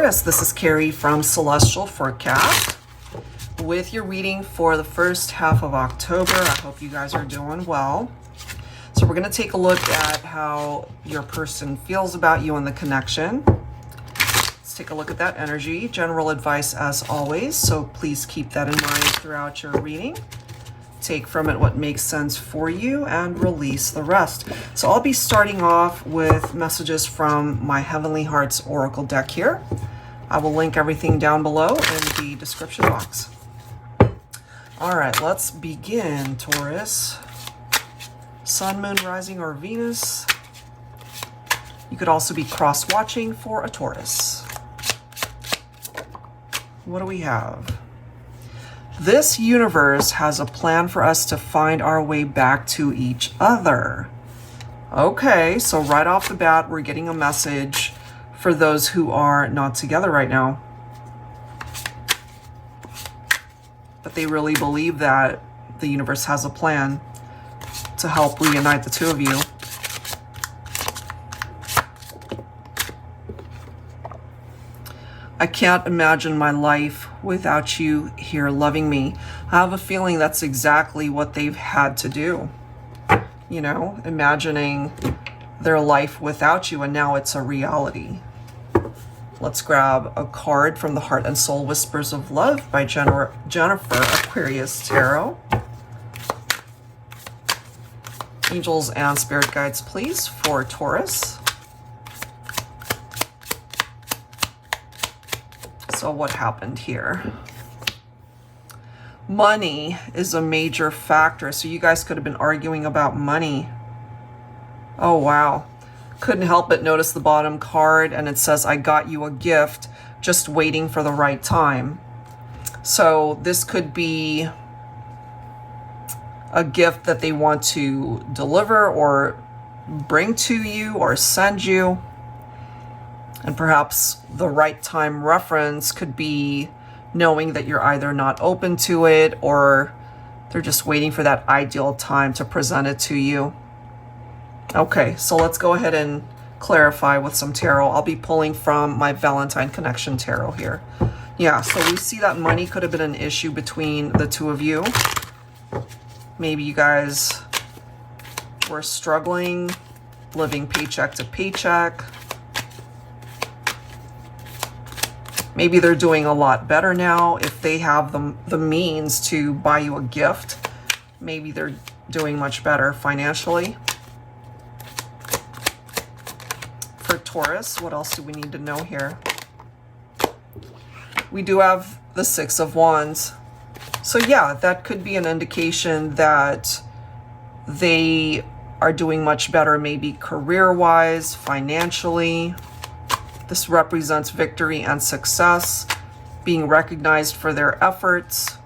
Taurus, this is Carrie from Celestial Forecast with your reading for the first half of October. I hope you guys are doing well. So we're going to take a look at how your person feels about you and the connection. Let's take a look at that energy. General advice as always, so please keep that in mind throughout your reading. Take from it what makes sense for you and release the rest. So I'll be starting off with messages from my Heavenly Hearts Oracle deck here. I will link everything down below in the description box. All right, let's begin, Taurus. Sun, Moon, Rising, or Venus. You could also be cross-watching for a Taurus. What do we have? This universe has a plan for us to find our way back to each other. Okay, so right off the bat, we're getting a message for those who are not together right now. But they really believe that the universe has a plan to help reunite the two of you. I can't imagine my life without you here loving me. I have a feeling that's exactly what they've had to do. You know, imagining their life without you, and now it's a reality. Let's grab a card from the Heart and Soul Whispers of Love by Jennifer Aquarius Tarot. Angels and spirit guides, please, for Taurus. So what happened here? Money is a major factor. So you guys could have been arguing about money. Oh, wow. Couldn't help but notice the bottom card, and it says, I got you a gift, just waiting for the right time. So this could be a gift that they want to deliver or bring to you or send you. And perhaps the right time reference could be knowing that you're either not open to it or they're just waiting for that ideal time to present it to you. Okay, so let's go ahead and clarify with some tarot. I'll be pulling from my Valentine Connection tarot here. Yeah, so we see that money could have been an issue between the two of you. Maybe you guys were struggling, living paycheck to paycheck. Maybe they're doing a lot better now. If they have the means to buy you a gift, maybe they're doing much better financially. For Taurus, what else do we need to know here? We do have the Six of Wands. So yeah, that could be an indication that they are doing much better, maybe career-wise, financially. This represents victory and success, being recognized for their efforts.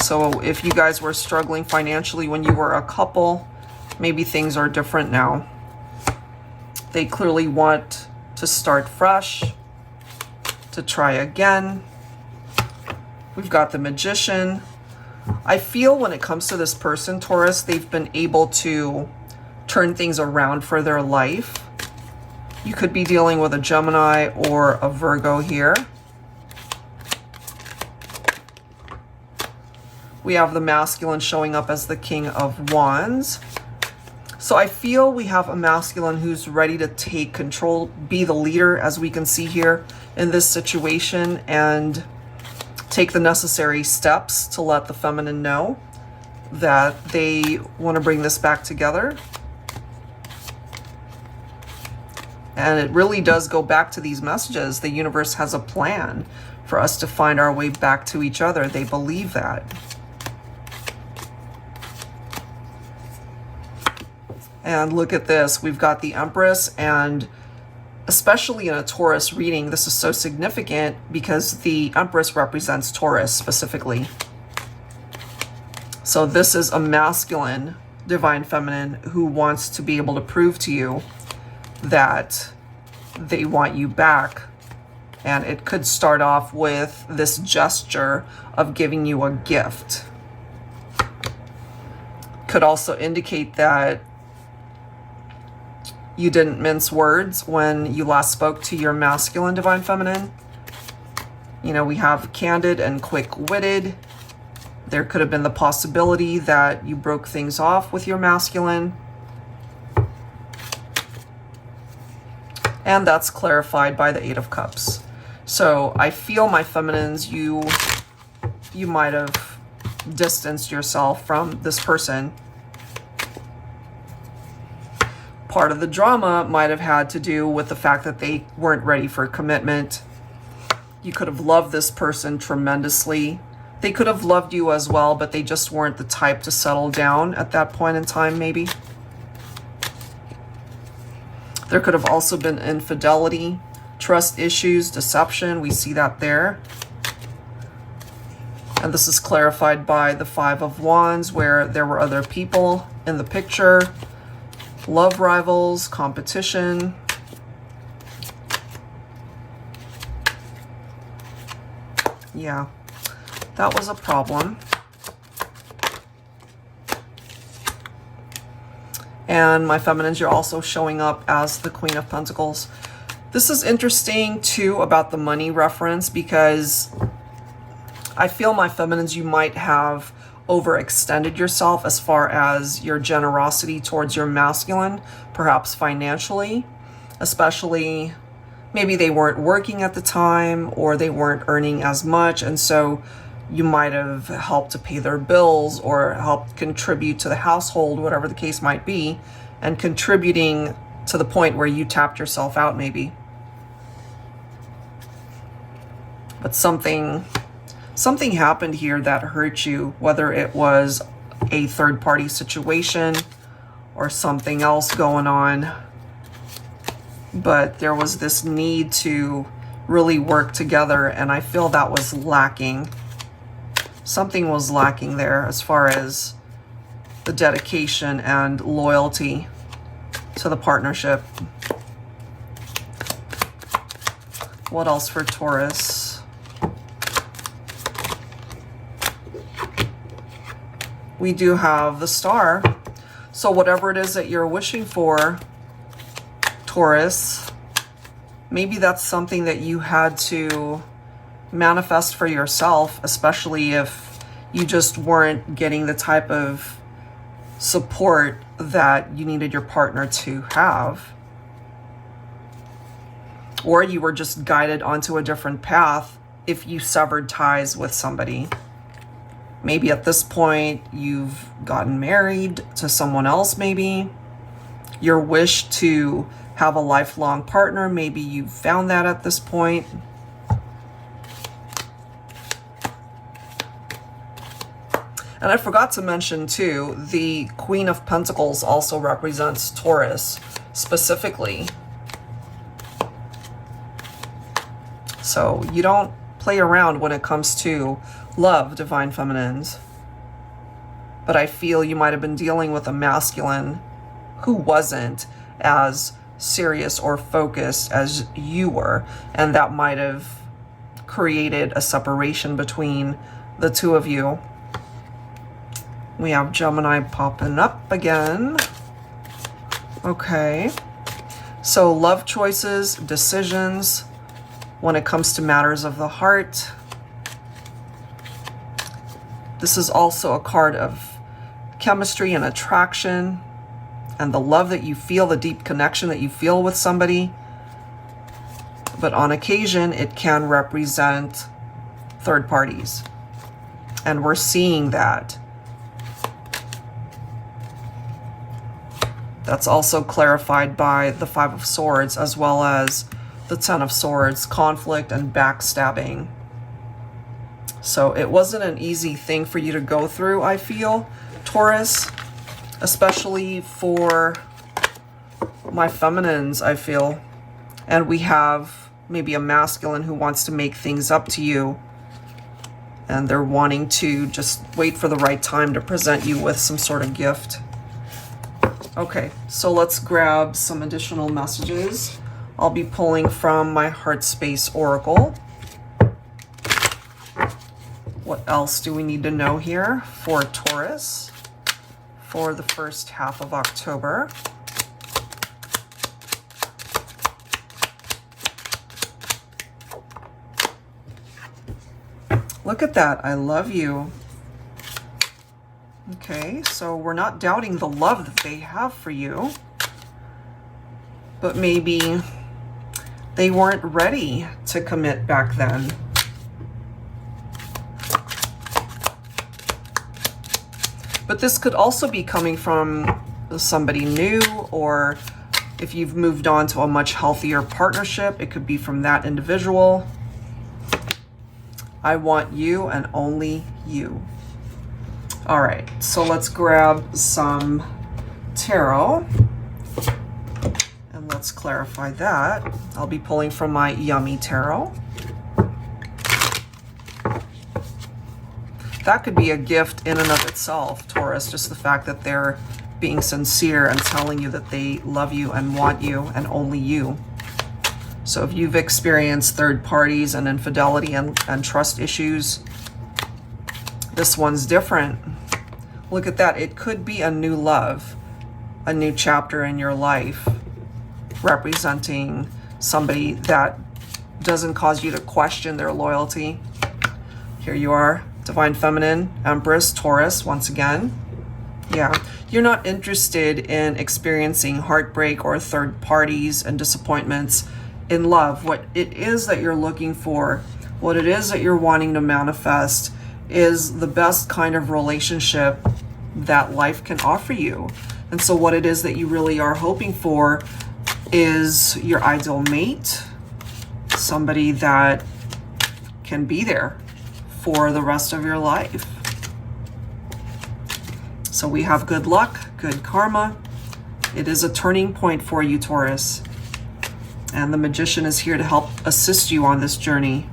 So if you guys were struggling financially when you were a couple, maybe things are different now. They clearly want to start fresh, to try again. We've got the Magician. I feel when it comes to this person, Taurus, they've been able to turn things around for their life. You could be dealing with a Gemini or a Virgo here. We have the masculine showing up as the King of Wands. So I feel we have a masculine who's ready to take control, be the leader, as we can see here in this situation, and take the necessary steps to let the feminine know that they want to bring this back together. And it really does go back to these messages. The universe has a plan for us to find our way back to each other. They believe that. And look at this. We've got the Empress, and especially in a Taurus reading, this is so significant because the Empress represents Taurus specifically. So this is a masculine, divine feminine who wants to be able to prove to you that they want you back. And it could start off with this gesture of giving you a gift. Could also indicate that you didn't mince words when you last spoke to your masculine, Divine Feminine. You know, we have candid and quick-witted. There could have been the possibility that you broke things off with your masculine. And that's clarified by the Eight of Cups. So I feel, my feminines, you might have distanced yourself from this person. Part of the drama might have had to do with the fact that they weren't ready for commitment. You could have loved this person tremendously. They could have loved you as well, but they just weren't the type to settle down at that point in time, maybe. There could have also been infidelity, trust issues, deception. We see that there. And this is clarified by the Five of Wands, where there were other people in the picture. Love rivals, competition. Yeah, that was a problem. And my feminines, you're also showing up as the Queen of Pentacles. This is interesting too about the money reference, because I feel, my feminines, you might have overextended yourself as far as your generosity towards your masculine, perhaps financially, especially maybe they weren't working at the time or they weren't earning as much. And so you might have helped to pay their bills or helped contribute to the household, whatever the case might be, and contributing to the point where you tapped yourself out maybe. But something happened here that hurt you, whether it was a third-party situation or something else going on. But there was this need to really work together, and I feel that was lacking. Something was lacking there as far as the dedication and loyalty to the partnership. What else for Taurus? We do have the Star. So whatever it is that you're wishing for, Taurus, maybe that's something that you had to manifest for yourself, especially if you just weren't getting the type of support that you needed your partner to have. Or you were just guided onto a different path if you severed ties with somebody. Maybe at this point, you've gotten married to someone else, maybe. Your wish to have a lifelong partner, maybe you've found that at this point. And I forgot to mention too, the Queen of Pentacles also represents Taurus specifically. So you don't play around when it comes to love, Divine Feminines. But I feel you might have been dealing with a masculine who wasn't as serious or focused as you were, and that might have created a separation between the two of you. We have Gemini popping up again. Okay, so love choices, decisions when it comes to matters of the heart. This is also a card of chemistry and attraction and the love that you feel, the deep connection that you feel with somebody. But on occasion, it can represent third parties. And we're seeing that. That's also clarified by the Five of Swords as well as the Ten of Swords, conflict and backstabbing. So it wasn't an easy thing for you to go through, I feel, Taurus, especially for my feminines, I feel. And we have maybe a masculine who wants to make things up to you, and they're wanting to just wait for the right time to present you with some sort of gift. Okay, so let's grab some additional messages. I'll be pulling from my HEARTSPACE Oracle. What else do we need to know here for Taurus for the first half of October? Look at that. I love you. Okay, so we're not doubting the love that they have for you, but maybe they weren't ready to commit back then. But this could also be coming from somebody new, or if you've moved on to a much healthier partnership, it could be from that individual. I want you and only you. All right, so let's grab some tarot and let's clarify that. I'll be pulling from my Yummy Tarot. That could be a gift in and of itself, Taurus, just the fact that they're being sincere and telling you that they love you and want you and only you. So if you've experienced third parties and infidelity and trust issues, this one's different. Look at that. It could be a new love, a new chapter in your life, representing somebody that doesn't cause you to question their loyalty. Here you are, Divine Feminine, Empress, Taurus, once again. Yeah, you're not interested in experiencing heartbreak or third parties and disappointments in love. What it is that you're looking for, what it is that you're wanting to manifest, is the best kind of relationship that life can offer you. And so what it is that you really are hoping for is your ideal mate, somebody that can be there for the rest of your life. So we have good luck, good karma. It is a turning point for you, Taurus. And the Magician is here to help assist you on this journey.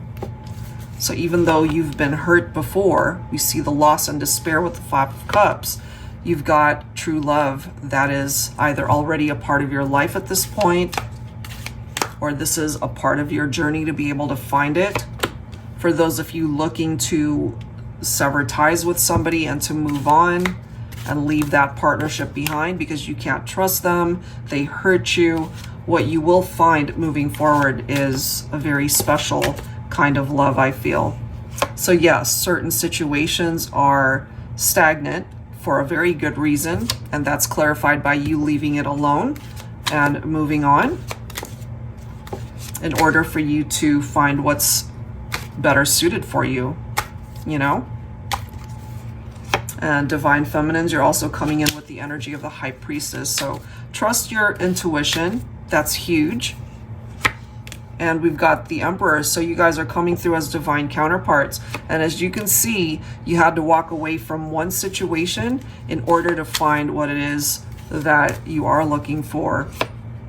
So even though you've been hurt before, we see the loss and despair with the Five of Cups, you've got true love that is either already a part of your life at this point, or this is a part of your journey to be able to find it. For those of you looking to sever ties with somebody and to move on and leave that partnership behind because you can't trust them, they hurt you, what you will find moving forward is a very special kind of love, I feel. So yes, certain situations are stagnant for a very good reason, and that's clarified by you leaving it alone and moving on in order for you to find what's better suited for you, you know? And Divine Feminines, you're also coming in with the energy of the High Priestess. So trust your intuition. That's huge. And we've got the Emperor. So you guys are coming through as divine counterparts. And as you can see, you had to walk away from one situation in order to find what it is that you are looking for.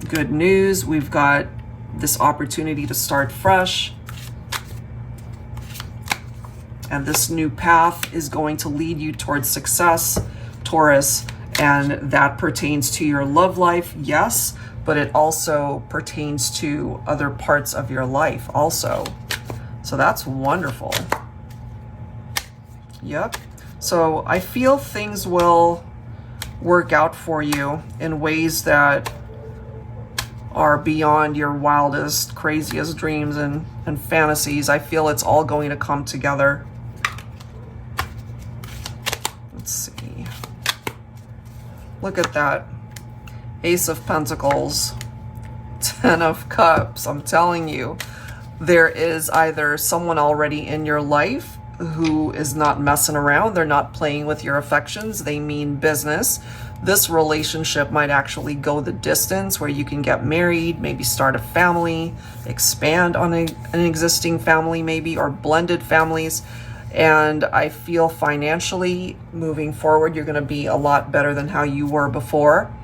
Good news. We've got this opportunity to start fresh. And this new path is going to lead you towards success, Taurus. And that pertains to your love life, yes, but it also pertains to other parts of your life also. So that's wonderful. Yep. So I feel things will work out for you in ways that are beyond your wildest, craziest dreams and fantasies. I feel it's all going to come together. Let's see. Look at that. Ace of Pentacles, Ten of Cups. I'm telling you, there is either someone already in your life who is not messing around. They're not playing with your affections. They mean business. This relationship might actually go the distance where you can get married, maybe start a family, expand on an existing family maybe, or blended families. And I feel financially moving forward, you're going to be a lot better than how you were before.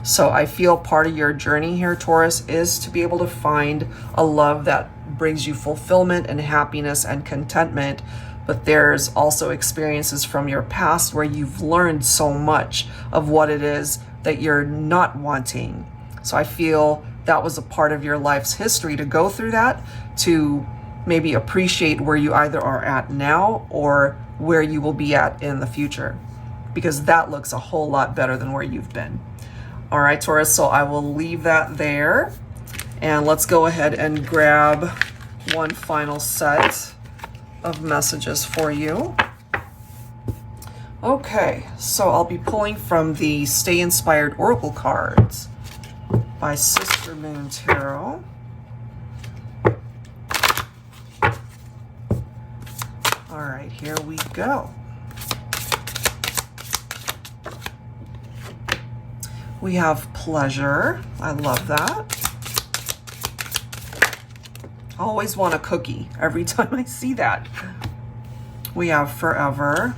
So I feel part of your journey here, Taurus, is to be able to find a love that brings you fulfillment and happiness and contentment. But there's also experiences from your past where you've learned so much of what it is that you're not wanting. So I feel that was a part of your life's history to go through that, to maybe appreciate where you either are at now or where you will be at in the future, because that looks a whole lot better than where you've been. All right, Taurus, so I will leave that there. And let's go ahead and grab one final set of messages for you. Okay, so I'll be pulling from the Stay Inspired Oracle cards by Sister Moon Tarot. All right, here we go. We have pleasure. I love that. I always want a cookie every time I see that. We have forever.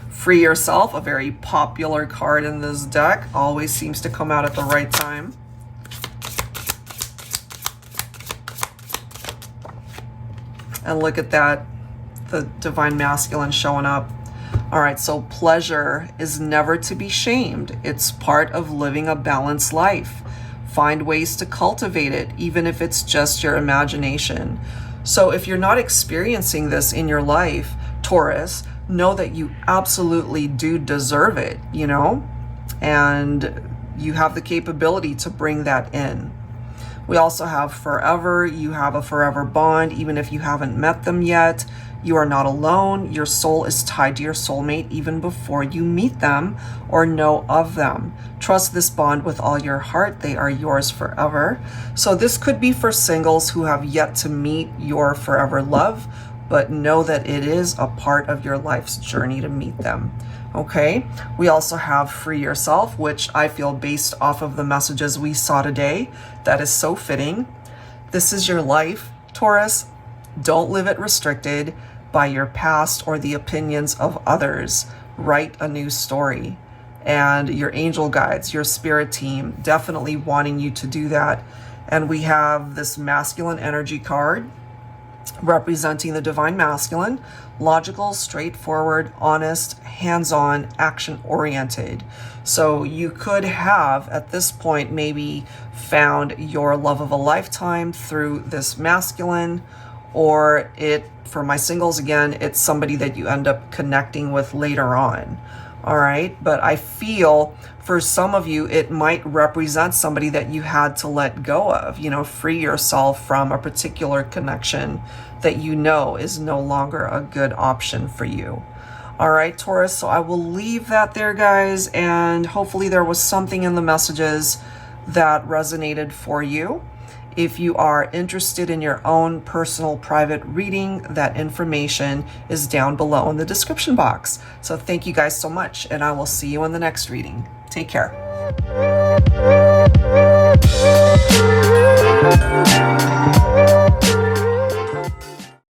Free yourself, a very popular card in this deck. Always seems to come out at the right time. And look at that, the divine masculine showing up. All right, so pleasure is never to be shamed. It's part of living a balanced life. Find ways to cultivate it, even if it's just your imagination. So if you're not experiencing this in your life, Taurus, know that you absolutely do deserve it, you know, and you have the capability to bring that in. We also have forever. You have a forever bond, even if you haven't met them yet. You are not alone. Your soul is tied to your soulmate even before you meet them or know of them. Trust this bond with all your heart. They are yours forever. So this could be for singles who have yet to meet your forever love, but know that it is a part of your life's journey to meet them. Okay, we also have free yourself, which I feel based off of the messages we saw today, that is so fitting. This is your life, Taurus. Don't live it restricted by your past or the opinions of others. Write a new story. And your angel guides, your spirit team, definitely wanting you to do that. And we have this masculine energy card representing the divine masculine, logical, straightforward, honest, hands-on, action-oriented. So you could have, at this point, maybe found your love of a lifetime through this masculine, or for my singles again, it's somebody that you end up connecting with later on. All right, but I feel for some of you, it might represent somebody that you had to let go of, you know, free yourself from a particular connection that you know is no longer a good option for you. All right, Taurus, so I will leave that there, guys, and hopefully there was something in the messages that resonated for you. If you are interested in your own personal private reading, that information is down below in the description box. So thank you guys so much, and I will see you in the next reading. Take care.